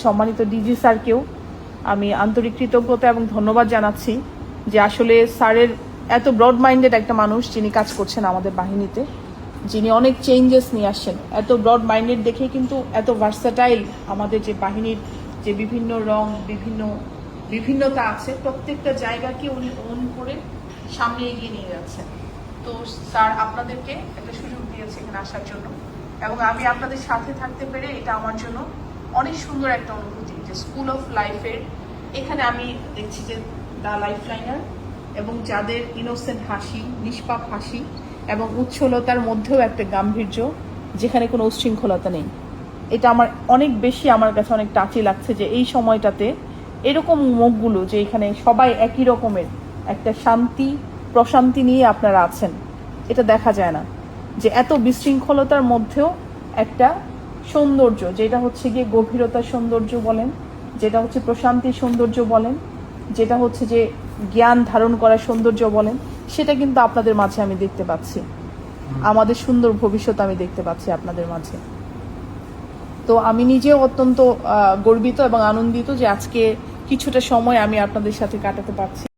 সম্মানিত ডিজি স্যারকেও আমি আন্তরিক কৃতজ্ঞতা এবং ধন্যবাদ জানাচ্ছি যে আসলে স্যারের এত ব্রড মাইন্ডেড একটা মানুষ যিনি কাজ করছেন আমাদের বাহিনীতে, যিনি অনেক চেঞ্জেস নিয়ে আসছেন। এত ব্রড মাইন্ডেড দেখে কিন্তু এত ভার্সাটাইল আমাদের যে বাহিনীর যে বিভিন্ন রং, বিভিন্নতা আছে, প্রত্যেকটা জায়গাকে উনি ওন করে সামনে এগিয়ে নিয়ে যাচ্ছেন। তো স্যার আপনাদেরকে একটা সুযোগ দিয়েছে এখানে আসার জন্য, এবং আমি আপনাদের সাথে থাকতে পেরে এটা আমার জন্য অনেক সুন্দর একটা অনুভূতি যে স্কুল অফ লাইফের এখানে আমি দেখছি যে দ্য লাইফ লাইনার এবং যাদের ইনোসেন্ট হাসি, নিষ্পাপ হাসি এবং উচ্ছলতার মধ্যেও একটা গাম্ভীর্য, যেখানে কোনো উচ্ছৃঙ্খলতা নেই। এটা আমার অনেক বেশি, আমার কাছে অনেক টাচি লাগছে যে এই সময়টাতে এরকম মুখগুলো, যে এখানে সবাই একই রকমের একটা শান্তি প্রশান্তি নিয়ে আপনারা আছেন, এটা দেখা যায় না। যে এত বিশৃঙ্খলতার মধ্যেও একটা সৌন্দর্য, যেটা হচ্ছে গিয়ে গভীরতার সৌন্দর্য বলেন, যেটা হচ্ছে প্রশান্তির সৌন্দর্য বলেন, যেটা হচ্ছে যে জ্ঞান ধারণ করার সৌন্দর্য বলেন, সেটা কিন্তু আপনাদের মাঝে আমি দেখতে পাচ্ছি। আমাদের সুন্দর ভবিষ্যৎ আমি দেখতে পাচ্ছি আপনাদের মাঝে। তো আমি নিজেও অত্যন্ত গর্বিত এবং আনন্দিত যে আজকে কিছুটা সময় আমি আপনাদের সাথে কাটাতে পারছি।